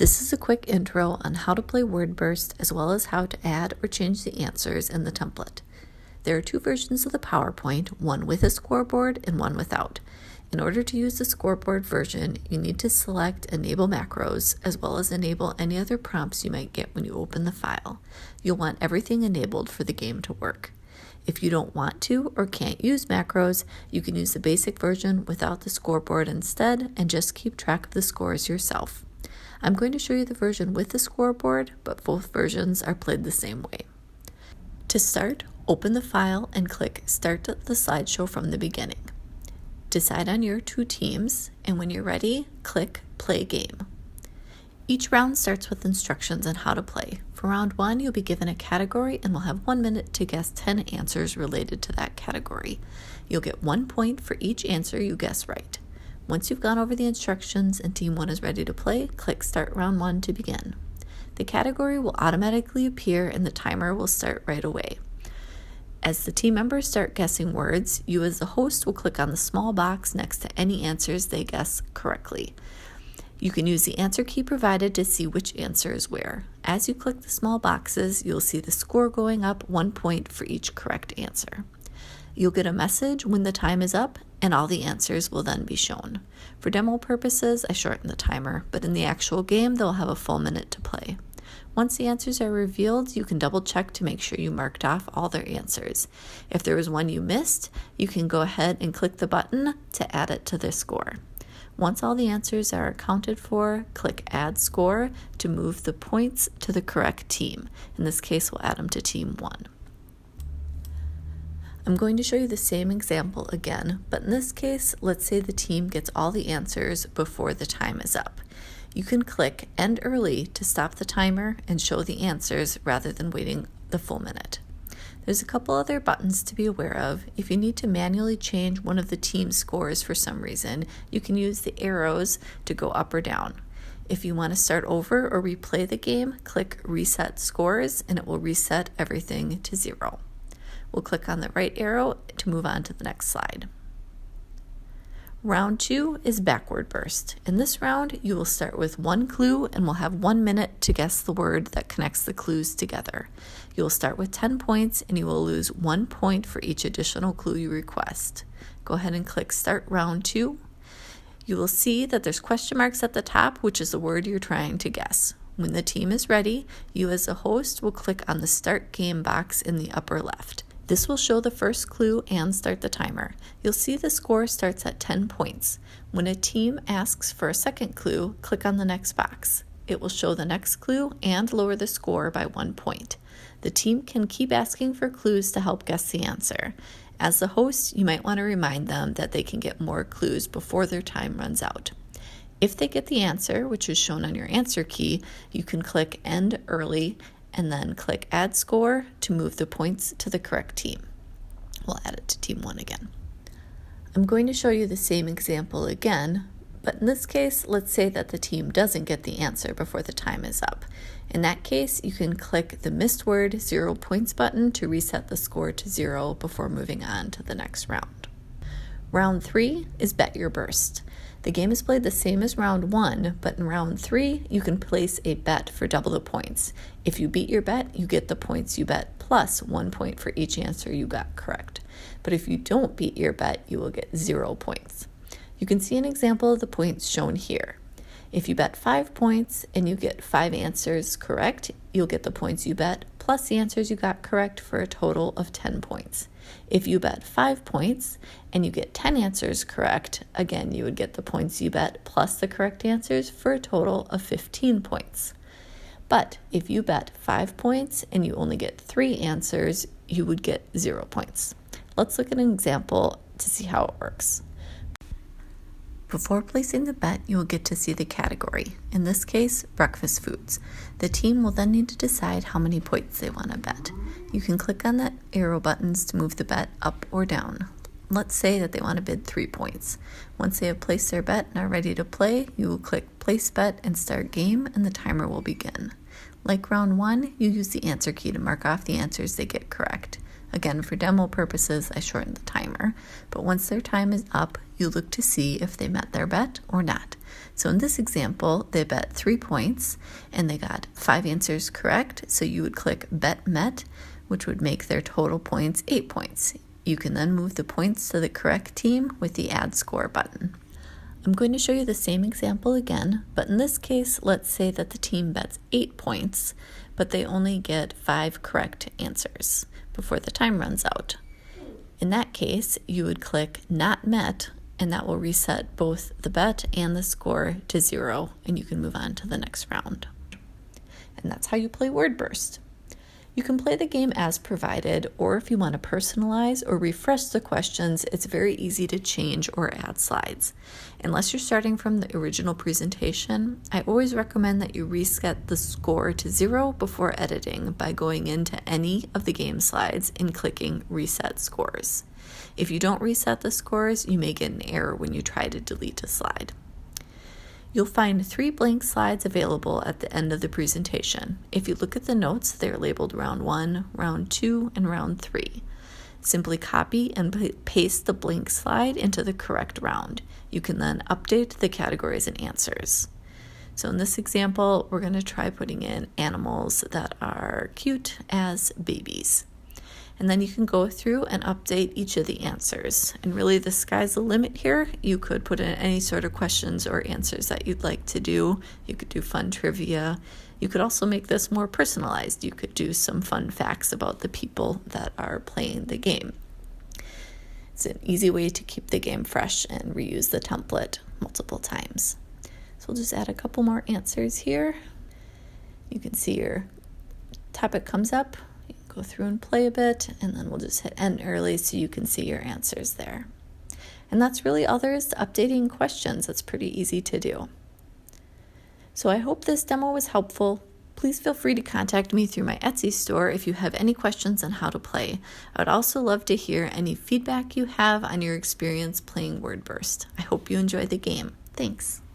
This is a quick intro on how to play WordBurst as well as how to add or change the answers in the template. There are two versions of the PowerPoint, one with a scoreboard and one without. In order to use the scoreboard version, you need to select Enable Macros as well as enable any other prompts you might get when you open the file. You'll want everything enabled for the game to work. If you don't want to or can't use macros, you can use the basic version without the scoreboard instead and just keep track of the scores yourself. I'm going to show you the version with the scoreboard, but both versions are played the same way. To start, open the file and click Start the slideshow from the beginning. Decide on your two teams, and when you're ready, click Play Game. Each round starts with instructions on how to play. For round 1, you'll be given a category and will have 1 minute to guess 10 answers related to that category. You'll get 1 point for each answer you guess right. Once you've gone over the instructions and Team 1 is ready to play, click Start Round 1 to begin. The category will automatically appear and the timer will start right away. As the team members start guessing words, you as the host will click on the small box next to any answers they guess correctly. You can use the answer key provided to see which answer is where. As you click the small boxes, you'll see the score going up 1 point for each correct answer. You'll get a message when the time is up, and all the answers will then be shown. For demo purposes, I shortened the timer, but in the actual game, they'll have a full minute to play. Once the answers are revealed, you can double check to make sure you marked off all their answers. If there was one you missed, you can go ahead and click the button to add it to the score. Once all the answers are accounted for, click Add Score to move the points to the correct team. In this case, we'll add them to Team 1. I'm going to show you the same example again, but in this case, let's say the team gets all the answers before the time is up. You can click End Early to stop the timer and show the answers rather than waiting the full minute. There's a couple other buttons to be aware of. If you need to manually change one of the team scores for some reason, you can use the arrows to go up or down. If you want to start over or replay the game, click Reset Scores and it will reset everything to 0. We'll click on the right arrow to move on to the next slide. Round 2 is Backward Burst. In this round, you will start with 1 clue and will have 1 minute to guess the word that connects the clues together. You will start with 10 points and you will lose 1 point for each additional clue you request. Go ahead and click Start Round 2. You will see that there's question marks at the top, which is the word you're trying to guess. When the team is ready, you as a host will click on the Start Game box in the upper left. This will show the first clue and start the timer. You'll see the score starts at 10 points. When a team asks for a second clue, click on the next box. It will show the next clue and lower the score by 1 point. The team can keep asking for clues to help guess the answer. As the host, you might want to remind them that they can get more clues before their time runs out. If they get the answer, which is shown on your answer key, you can click End Early and then click Add Score to move the points to the correct team. We'll add it to Team 1 again. I'm going to show you the same example again, but in this case, let's say that the team doesn't get the answer before the time is up. In that case, you can click the missed word 0 points button to reset the score to 0 before moving on to the next round. Round 3 is Bet Your Burst. The game is played the same as round 1, but in round 3, you can place a bet for double the points. If you beat your bet, you get the points you bet plus 1 point for each answer you got correct. But if you don't beat your bet, you will get 0 points. You can see an example of the points shown here. If you bet 5 points and you get 5 answers correct, you'll get the points you bet plus the answers you got correct for a total of 10 points. If you bet 5 points and you get 10 answers correct, again, you would get the points you bet plus the correct answers for a total of 15 points. But if you bet 5 points and you only get 3 answers, you would get 0 points. Let's look at an example to see how it works. Before placing the bet, you will get to see the category, in this case, breakfast foods. The team will then need to decide how many points they want to bet. You can click on the arrow buttons to move the bet up or down. Let's say that they want to bid 3 points. Once they have placed their bet and are ready to play, you will click Place Bet and Start Game, and the timer will begin. Like round 1, you use the answer key to mark off the answers they get correct. Again, for demo purposes, I shortened the timer, but once their time is up, you look to see if they met their bet or not. So in this example, they bet 3 points and they got 5 answers correct. So you would click Bet Met, which would make their total points 8 points. You can then move the points to the correct team with the Add Score button. I'm going to show you the same example again, but in this case, let's say that the team bets 8 points, but they only get 5 correct answers before the time runs out. In that case, you would click Not Met, and that will reset both the bet and the score to 0, and you can move on to the next round. And that's how you play Word Burst. You can play the game as provided, or if you want to personalize or refresh the questions, it's very easy to change or add slides. Unless you're starting from the original presentation, I always recommend that you reset the score to 0 before editing by going into any of the game slides and clicking Reset Scores. If you don't reset the scores, you may get an error when you try to delete a slide. You'll find 3 blank slides available at the end of the presentation. If you look at the notes, they're labeled Round 1, Round 2, and Round 3. Simply copy and paste the blank slide into the correct round. You can then update the categories and answers. So in this example, we're going to try putting in animals that are cute as babies. And then you can go through and update each of the answers. And really the sky's the limit here. You could put in any sort of questions or answers that you'd like to do. You could do fun trivia. You could also make this more personalized. You could do some fun facts about the people that are playing the game. It's an easy way to keep the game fresh and reuse the template multiple times. So we'll just add a couple more answers here. You can see your topic comes up. Go through and play a bit, and then we'll just hit end early so you can see your answers there. And that's really all there is to updating questions. It's pretty easy to do. So I hope this demo was helpful. Please feel free to contact me through my Etsy store if you have any questions on how to play. I would also love to hear any feedback you have on your experience playing Word Burst. I hope you enjoy the game. Thanks.